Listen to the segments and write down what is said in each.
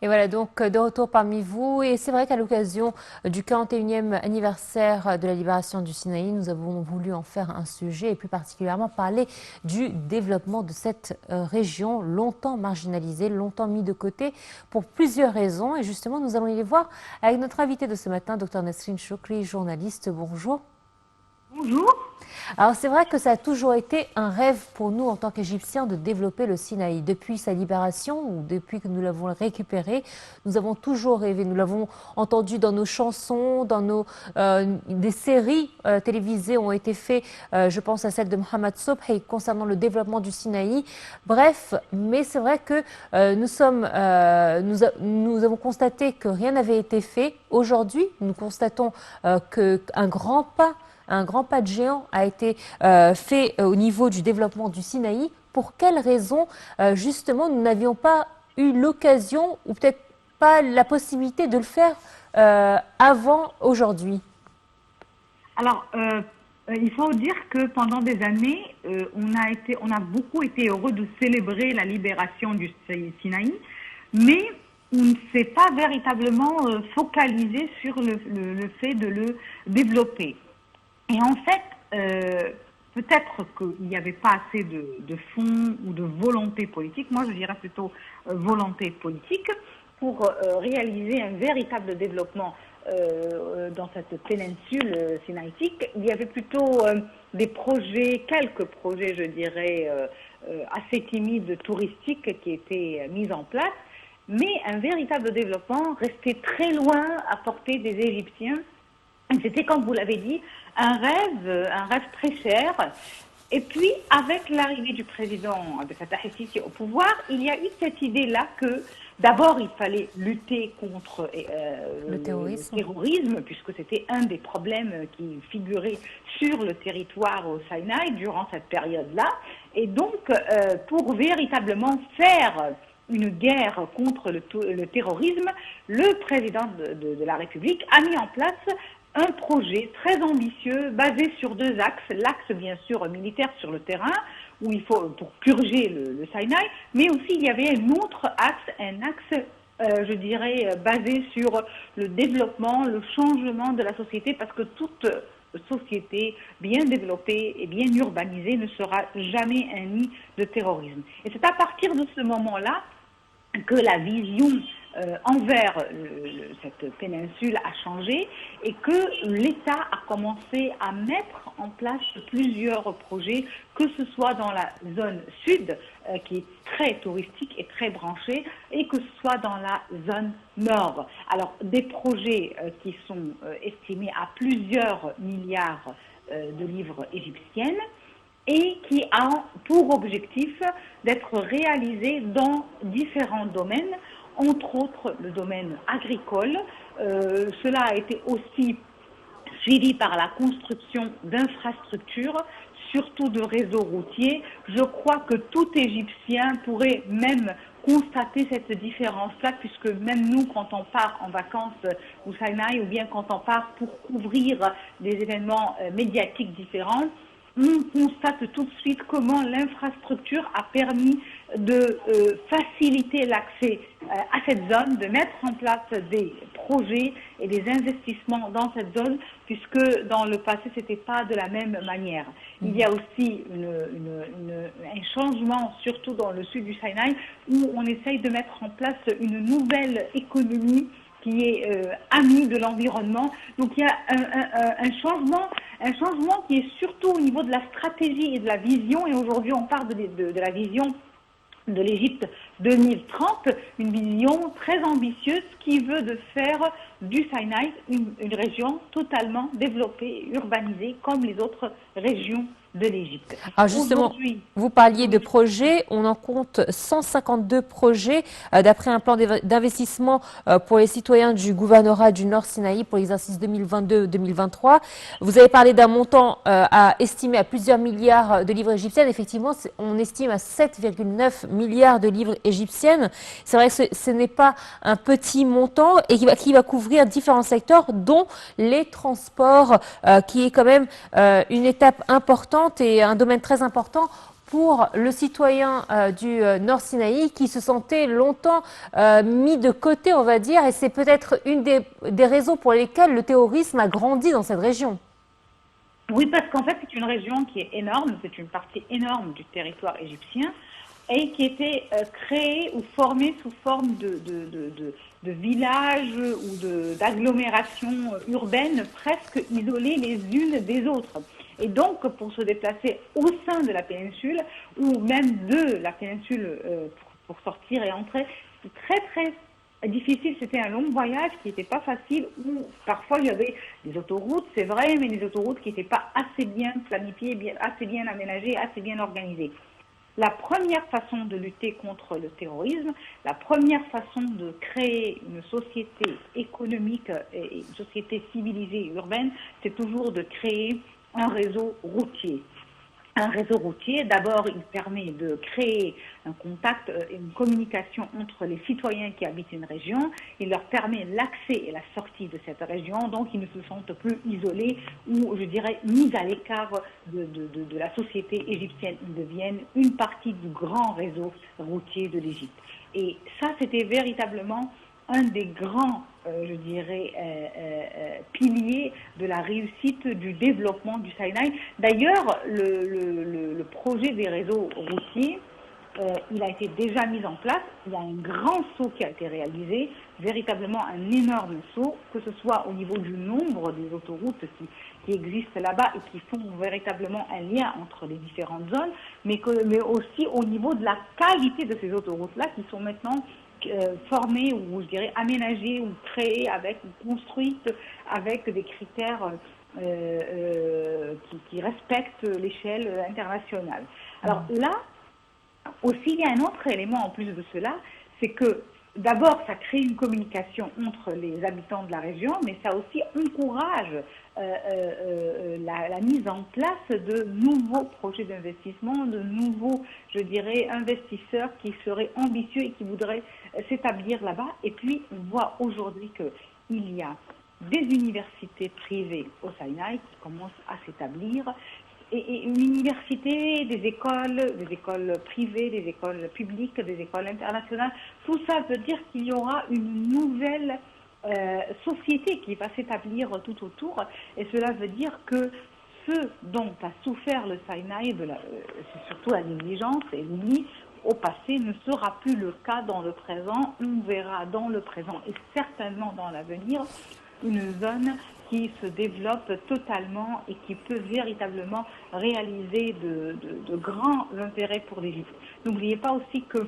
Et voilà donc de retour parmi vous. Et c'est vrai qu'à l'occasion du 41e anniversaire de la libération du Sinaï, nous avons voulu en faire un sujet et plus particulièrement parler du développement de cette région longtemps marginalisée, longtemps mis de côté pour plusieurs raisons. Et justement, nous allons y les voir avec notre invité de ce matin, Dr Nesrine Chokri, journaliste. Bonjour. Bonjour. Alors c'est vrai que ça a toujours été un rêve pour nous en tant qu'Égyptiens de développer le Sinaï. Depuis sa libération ou depuis que nous l'avons récupéré, nous avons toujours rêvé. Nous l'avons entendu dans nos chansons, dans des séries télévisées ont été faites. Je pense à celle de Mohamed Sobhi concernant le développement du Sinaï. Bref, mais c'est vrai que nous avons constaté que rien n'avait été fait. Aujourd'hui, nous constatons qu'un grand pas de géant a été fait au niveau du développement du Sinaï. Pour quelles raisons, justement, nous n'avions pas eu l'occasion ou peut-être pas la possibilité de le faire avant aujourd'hui? Alors, il faut dire que pendant des années, on a beaucoup été heureux de célébrer la libération du Sinaï, mais on ne s'est pas véritablement focalisé sur le fait de le développer. Et en fait, peut-être qu'il n'y avait pas assez de fonds ou de volonté politique, moi je dirais plutôt volonté politique, pour réaliser un véritable développement dans cette péninsule sinaïtique. Il y avait plutôt des projets, quelques projets je dirais, assez timides, touristiques qui étaient mis en place, mais un véritable développement restait très loin à portée des Égyptiens. C'était, comme vous l'avez dit, un rêve très cher. Et puis, avec l'arrivée du président Abdel Fattah el-Sisi au pouvoir, il y a eu cette idée-là que, d'abord, il fallait lutter contre le terrorisme, puisque c'était un des problèmes qui figurait sur le territoire au Sinaï durant cette période-là. Et donc, pour véritablement faire une guerre contre le terrorisme, le président de la République a mis en place un projet très ambitieux basé sur deux axes. L'axe, bien sûr, militaire sur le terrain, où il faut pour purger le Sinaï, mais aussi il y avait un autre axe, je dirais, basé sur le développement, le changement de la société, parce que toute société bien développée et bien urbanisée ne sera jamais un nid de terrorisme. Et c'est à partir de ce moment-là que la vision envers cette péninsule a changé et que l'État a commencé à mettre en place plusieurs projets, que ce soit dans la zone sud, qui est très touristique et très branchée, et que ce soit dans la zone nord. Alors, des projets qui sont estimés à plusieurs milliards de livres égyptiennes, et qui a pour objectif d'être réalisé dans différents domaines, entre autres le domaine agricole. Cela a été aussi suivi par la construction d'infrastructures, surtout de réseaux routiers. Je crois que tout Égyptien pourrait même constater cette différence-là, puisque même nous, quand on part en vacances au Sinaï, ou bien quand on part pour couvrir des événements médiatiques différents, on constate tout de suite comment l'infrastructure a permis de faciliter l'accès à cette zone, de mettre en place des projets et des investissements dans cette zone, puisque dans le passé, ce n'était pas de la même manière. Il y a aussi un changement, surtout dans le sud du Sinaï, où on essaye de mettre en place une nouvelle économie qui est ami de l'environnement. Donc il y a un changement qui est surtout au niveau de la stratégie et de la vision. Et aujourd'hui, on parle de la vision de l'Égypte 2030, une vision très ambitieuse qui veut de faire du Sinaï une région totalement développée, urbanisée, comme les autres régions de l'Égypte. Alors justement, vous parliez de projets, on en compte 152 projets d'après un plan d'investissement pour les citoyens du gouvernorat du Nord Sinaï pour l'exercice 2022-2023. Vous avez parlé d'un montant estimé à plusieurs milliards de livres égyptiennes. Effectivement, on estime à 7,9 milliards de livres égyptiennes. C'est vrai que ce n'est pas un petit montant et qui va couvrir différents secteurs, dont les transports, qui est quand même une étape importante et un domaine très important pour le citoyen du Nord Sinaï qui se sentait longtemps mis de côté, on va dire, et c'est peut-être une des raisons pour lesquelles le terrorisme a grandi dans cette région. Oui, parce qu'en fait, c'est une région qui est énorme, c'est une partie énorme du territoire égyptien et qui était créée ou formée sous forme de villages ou d'agglomérations urbaines presque isolées les unes des autres. Et donc, pour se déplacer au sein de la péninsule ou même de la péninsule pour sortir et entrer, c'est très très difficile. C'était un long voyage qui n'était pas facile où parfois il y avait des autoroutes, c'est vrai, mais des autoroutes qui n'étaient pas assez bien planifiées, assez bien aménagées, assez bien organisées. La première façon de lutter contre le terrorisme, la première façon de créer une société économique et une société civilisée et urbaine, c'est toujours de créer un réseau routier. Un réseau routier, d'abord, il permet de créer un contact et une communication entre les citoyens qui habitent une région. Il leur permet l'accès et la sortie de cette région, donc ils ne se sentent plus isolés ou, je dirais, mis à l'écart de la société égyptienne. Ils deviennent une partie du grand réseau routier de l'Égypte. Et ça, c'était véritablement un des grands, je dirais, piliers de la réussite du développement du Sinaï. D'ailleurs, le projet des réseaux routiers, il a été déjà mis en place. Il y a un grand saut qui a été réalisé, véritablement un énorme saut, que ce soit au niveau du nombre des autoroutes qui existent là-bas et qui font véritablement un lien entre les différentes zones, mais aussi au niveau de la qualité de ces autoroutes-là qui sont maintenant formées ou je dirais aménagées ou créées avec ou construites avec des critères qui respectent l'échelle internationale. Alors là aussi, il y a un autre élément en plus de cela, c'est que d'abord, ça crée une communication entre les habitants de la région, mais ça aussi encourage la mise en place de nouveaux projets d'investissement, de nouveaux, je dirais, investisseurs qui seraient ambitieux et qui voudraient s'établir là-bas. Et puis, on voit aujourd'hui qu'il y a des universités privées au Sinaï qui commencent à s'établir, et une université, des écoles privées, des écoles publiques, des écoles internationales. Tout ça veut dire qu'il y aura une nouvelle société qui va s'établir tout autour. Et cela veut dire que ce dont a souffert le Sinaï, c'est surtout la négligence et l'oubli, au passé ne sera plus le cas dans le présent. On verra dans le présent et certainement dans l'avenir une zone qui se développe totalement et qui peut véritablement réaliser de grands intérêts pour l'Égypte. N'oubliez pas aussi que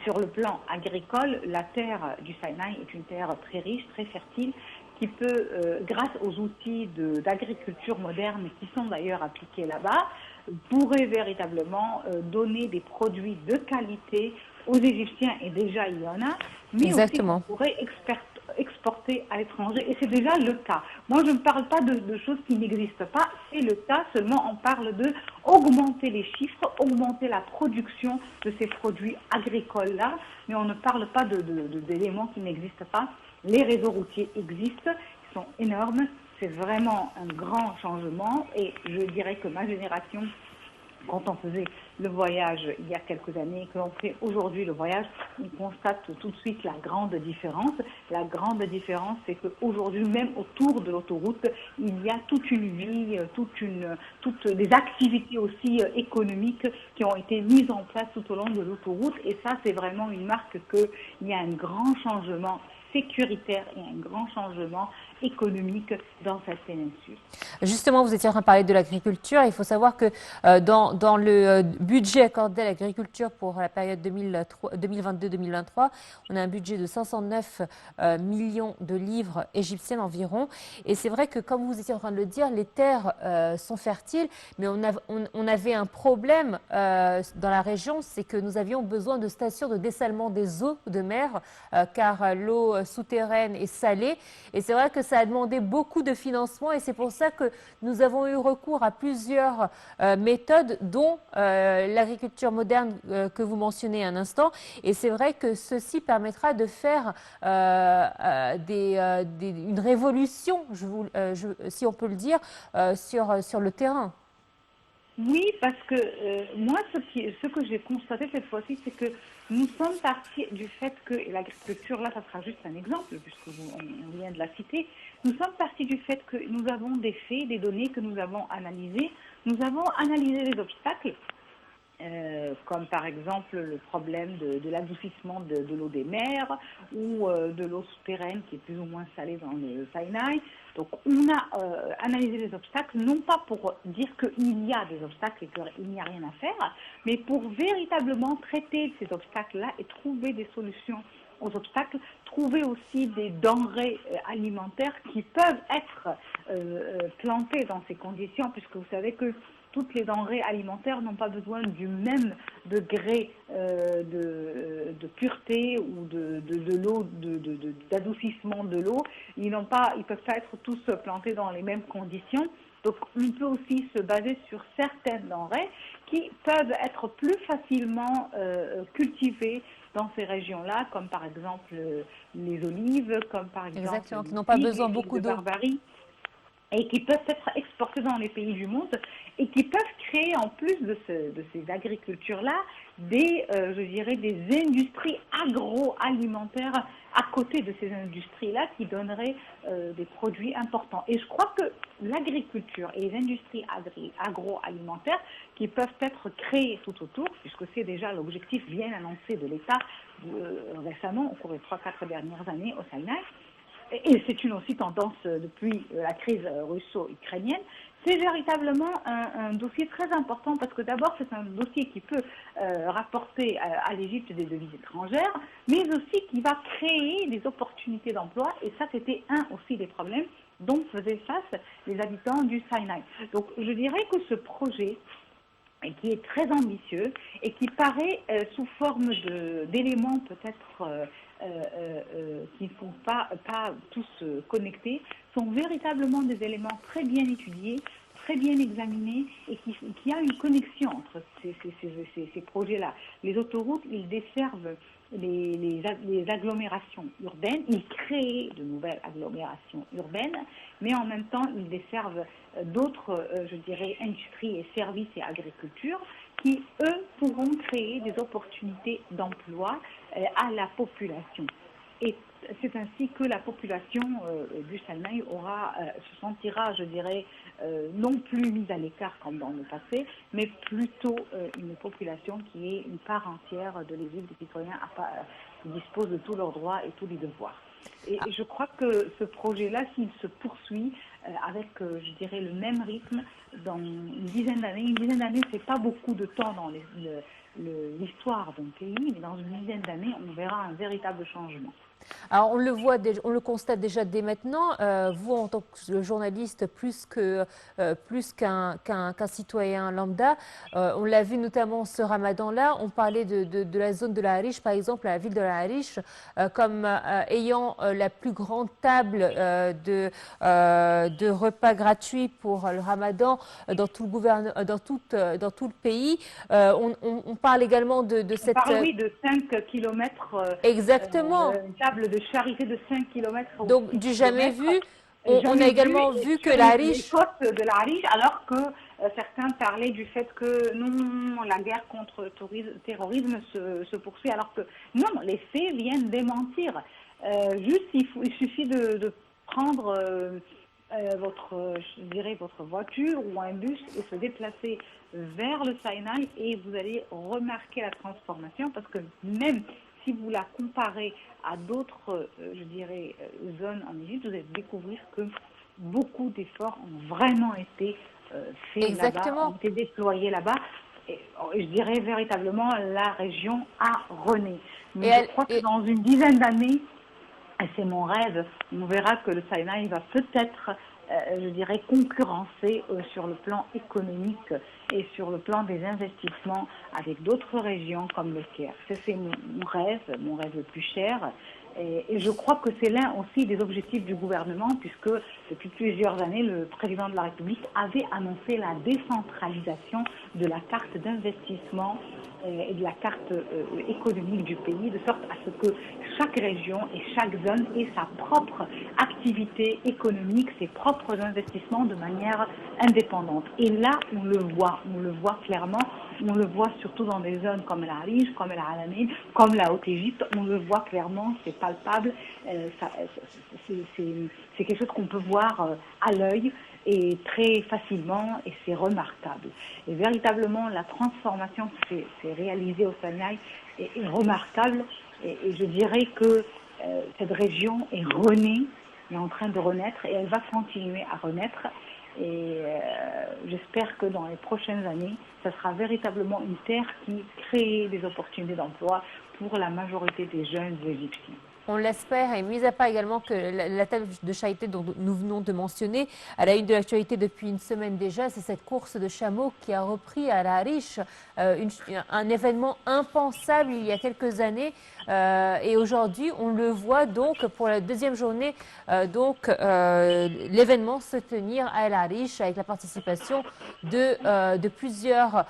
sur le plan agricole, la terre du Sinaï est une terre très riche, très fertile, qui peut, grâce aux outils d'agriculture moderne qui sont d'ailleurs appliqués là-bas, pourrait véritablement donner des produits de qualité aux Égyptiens, et déjà il y en a, mais Exactement. aussi on pourrait exporter à l'étranger, et c'est déjà le cas. Moi, je ne parle pas de choses qui n'existent pas, c'est le cas, seulement on parle de augmenter les chiffres, augmenter la production de ces produits agricoles-là, mais on ne parle pas d'éléments qui n'existent pas. Les réseaux routiers existent, ils sont énormes, c'est vraiment un grand changement, et je dirais que ma génération, quand on faisait le voyage il y a quelques années, que l'on fait aujourd'hui le voyage, on constate tout de suite la grande différence. La grande différence, c'est qu'aujourd'hui, même autour de l'autoroute, il y a toute une vie, toutes des activités aussi économiques qui ont été mises en place tout au long de l'autoroute. Et ça, c'est vraiment une marque qu'il y a un grand changement sécuritaire et un grand changement économique dans cette péninsule. Justement, vous étiez en train de parler de l'agriculture. Il faut savoir que dans le budget accordé à l'agriculture pour la période 2022-2023, on a un budget de 509 millions de livres égyptiennes environ. Et c'est vrai que, comme vous étiez en train de le dire, les terres sont fertiles, mais on avait un problème dans la région, c'est que nous avions besoin de stations de dessalement des eaux de mer, car l'eau souterraine est salée. Et c'est vrai que ça a demandé beaucoup de financement, et c'est pour ça que nous avons eu recours à plusieurs méthodes, dont l'agriculture moderne que vous mentionnez un instant. Et c'est vrai que ceci permettra de faire une révolution, si on peut le dire, sur le terrain. Oui, parce que moi, ce que j'ai constaté cette fois-ci, c'est que nous sommes partis du fait que, et l'agriculture, là, ça sera juste un exemple, puisque on vient de la citer, nous sommes partis du fait que nous avons des faits, des données que nous avons analysées. Nous avons analysé les obstacles, comme par exemple le problème de l'adoucissement de l'eau des mers ou de l'eau souterraine qui est plus ou moins salée dans le Sinaï. Donc on a analysé les obstacles, non pas pour dire qu'il y a des obstacles et qu'il n'y a rien à faire, mais pour véritablement traiter ces obstacles-là et trouver des solutions aux obstacles, trouver aussi des denrées alimentaires qui peuvent être plantées dans ces conditions, puisque vous savez que toutes les denrées alimentaires n'ont pas besoin du même degré de pureté ou de l'eau, d'adoucissement de l'eau. Ils peuvent pas être tous plantés dans les mêmes conditions. Donc, on peut aussi se baser sur certaines denrées qui peuvent être plus facilement cultivées dans ces régions-là, comme par exemple les olives, comme par exemple Exactement, qui les n'ont pas figues, besoin les figues beaucoup de d'eau. Barbarie, et qui peuvent être exportés dans les pays du monde et qui peuvent créer en plus de ces agricultures-là je dirais, des industries agroalimentaires à côté de ces industries-là qui donneraient des produits importants. Et je crois que l'agriculture et les industries agroalimentaires qui peuvent être créées tout autour, puisque c'est déjà l'objectif bien annoncé de l'État récemment, au cours des 3-4 dernières années au Sinaï, et c'est une aussi tendance depuis la crise russo-ukrainienne, c'est véritablement un dossier très important parce que d'abord c'est un dossier qui peut rapporter à l'Égypte des devises étrangères, mais aussi qui va créer des opportunités d'emploi et ça c'était un aussi des problèmes dont faisaient face les habitants du Sinaï. Donc je dirais que ce projet qui est très ambitieux et qui paraît sous forme d'éléments peut-être qui ne sont pas tous connectés, sont véritablement des éléments très bien étudiés, très bien examinés et qui a une connexion entre ces projets-là. Les autoroutes, ils desservent les agglomérations urbaines, ils créent de nouvelles agglomérations urbaines, mais en même temps, ils desservent d'autres, je dirais, industries et services et agriculture qui, eux, pourront créer des opportunités d'emploi à la population. Et c'est ainsi que la population du Sinaï se sentira, je dirais, non plus mise à l'écart comme dans le passé, mais plutôt une population qui est une part entière de l'Égypte, des citoyens qui disposent de tous leurs droits et tous les devoirs. Et je crois que ce projet-là, s'il se poursuit avec, je dirais, le même rythme dans une dizaine d'années, c'est pas beaucoup de temps dans l'histoire d'un pays, mais dans une dizaine d'années, on verra un véritable changement. Alors, on le constate déjà dès maintenant. Vous, en tant que journaliste, plus qu'un citoyen lambda, on l'a vu notamment ce ramadan-là. On parlait de la zone de la Harish, par exemple, la ville de la Harish, comme ayant la plus grande table de repas gratuits pour le ramadan dans tout dans tout le pays. On parle également de On cette... parle, oui, de 5 kilomètres, Exactement. une table de charité de 5 kilomètres ou Donc, 6 du jamais kilomètres, vu, on a jamais vu, également et vu que sur la les riche, côtes de la Riche, alors que certains parlaient du fait que non, la guerre contre le terrorisme se poursuit, alors que non, les faits viennent démentir. Juste, il suffit de prendre je dirais, votre voiture ou un bus et se déplacer vers le Sinaï et vous allez remarquer la transformation parce que même si vous la comparez à d'autres, je dirais, zones en Égypte, vous allez découvrir que beaucoup d'efforts ont vraiment été faits là-bas, ont exactement. été déployés là-bas. Et je dirais véritablement la région a rené. Et, Mais je crois que dans une dizaine d'années, et c'est mon rêve, on verra que le Sinaï va peut-être, je dirais, concurrencer sur le plan économique et sur le plan des investissements avec d'autres régions comme le Caire. C'est mon rêve le plus cher. Et je crois que c'est l'un aussi des objectifs du gouvernement, puisque depuis plusieurs années, le président de la République avait annoncé la décentralisation de la carte d'investissement et de la carte économique du pays, de sorte à ce que chaque région et chaque zone ait sa propre activité activité économique, ses propres investissements de manière indépendante. Et là, on le voit clairement, on le voit surtout dans des zones comme l'Arish, comme l'Alamein, comme la Haute-Égypte, on le voit clairement, c'est palpable, c'est quelque chose qu'on peut voir à l'œil et très facilement, et c'est remarquable. Et véritablement, la transformation qui s'est réalisée au Sinaï est remarquable, et je dirais que cette région est renée, est en train de renaître, et elle va continuer à renaître. Et j'espère que dans les prochaines années, ça sera véritablement une terre qui crée des opportunités d'emploi pour la majorité des jeunes Égyptiens. On l'espère, et mis à part également que la table de charité dont nous venons de mentionner, elle a une de l'actualité depuis une semaine déjà, c'est cette course de chameaux qui a repris à la Harish, un événement impensable il y a quelques années, et aujourd'hui on le voit donc pour la deuxième journée, l'événement se tenir à El Harish avec la participation de plusieurs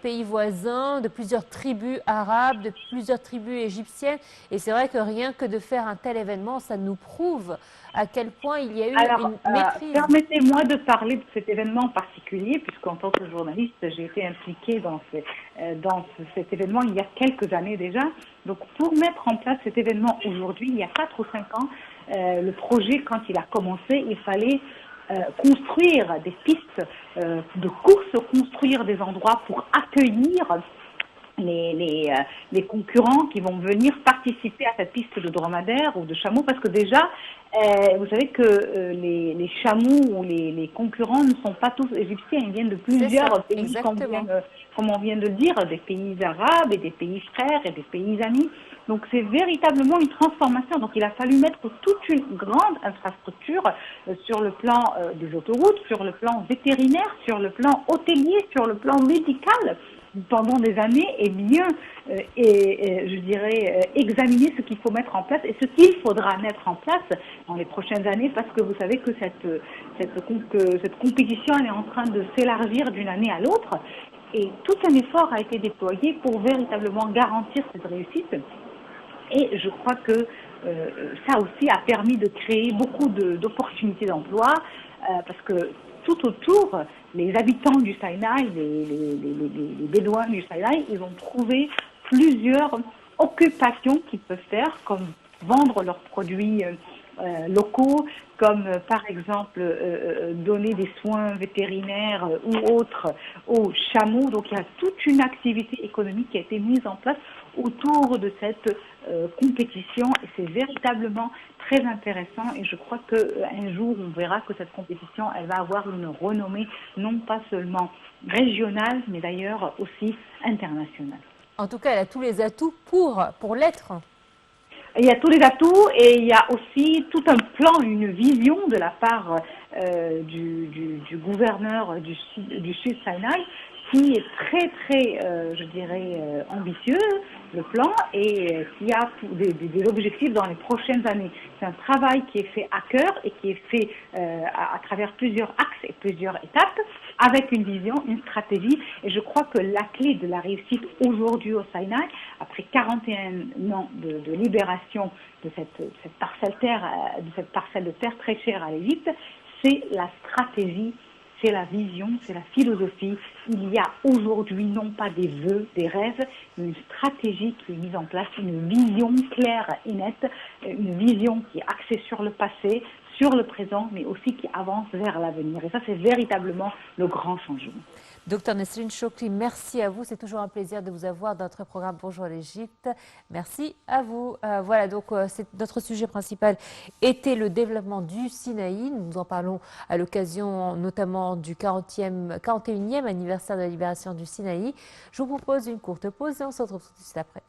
pays voisins, de plusieurs tribus arabes, de plusieurs tribus égyptiennes, et c'est vrai que rien que de faire un tel événement, ça nous prouve à quel point il y a eu une maîtrise. Permettez-moi de parler de cet événement particulier, puisqu'en tant que journaliste, j'ai été impliquée dans cet événement il y a quelques années déjà. Donc, pour mettre en place cet événement aujourd'hui, il y a 4 ou 5 ans, le projet, quand il a commencé, il fallait construire des pistes de course, construire des endroits pour accueillir les concurrents qui vont venir participer à cette piste de dromadaire ou de chameaux, parce que déjà, vous savez que les chameaux ou les concurrents ne sont pas tous égyptiens, ils viennent de plusieurs pays, comme on vient de le dire, des pays arabes et des pays frères et des pays amis. Donc c'est véritablement une transformation. Donc il a fallu mettre toute une grande infrastructure sur le plan des autoroutes, sur le plan vétérinaire, sur le plan hôtelier, sur le plan médical, pendant des années, et bien, je dirais, examiner ce qu'il faut mettre en place et ce qu'il faudra mettre en place dans les prochaines années, parce que vous savez que cette compétition elle est en train de s'élargir d'une année à l'autre, et tout un effort a été déployé pour véritablement garantir cette réussite. Et je crois que ça aussi a permis de créer beaucoup d'opportunités d'emploi, parce que tout autour, les habitants du Sinaï, les Bédouins du Sinaï, ils ont trouvé plusieurs occupations qu'ils peuvent faire, comme vendre leurs produits locaux, comme par exemple donner des soins vétérinaires ou autres aux chameaux. Donc il y a toute une activité économique qui a été mise en place autour de cette compétition, et c'est véritablement très intéressant, et je crois qu'un jour on verra que cette compétition elle va avoir une renommée non pas seulement régionale mais d'ailleurs aussi internationale. En tout cas, elle a tous les atouts pour l'être. Il y a tous les atouts, et il y a aussi tout un plan, une vision de la part du gouverneur du Sud Sinaï, qui est très, je dirais, ambitieux, le plan, et qui a des objectifs dans les prochaines années. C'est un travail qui est fait à cœur et qui est fait à travers plusieurs axes et plusieurs étapes, avec une vision, une stratégie. Et je crois que la clé de la réussite aujourd'hui au Sinaï, après 41 ans de libération de cette parcelle de terre très chère à l'Égypte, c'est la stratégie, c'est la vision, c'est la philosophie. Il y a aujourd'hui non pas des vœux, des rêves, mais une stratégie qui est mise en place, une vision claire et nette, une vision qui est axée sur le passé, sur le présent, mais aussi qui avance vers l'avenir. Et ça, c'est véritablement le grand changement. Docteur Nesrine Chokri, merci à vous. C'est toujours un plaisir de vous avoir dans notre programme Bonjour l'Égypte. Merci à vous. Voilà, donc notre sujet principal était le développement du Sinaï. Nous en parlons à l'occasion notamment du 41e anniversaire de la libération du Sinaï. Je vous propose une courte pause et on se retrouve tout de suite après.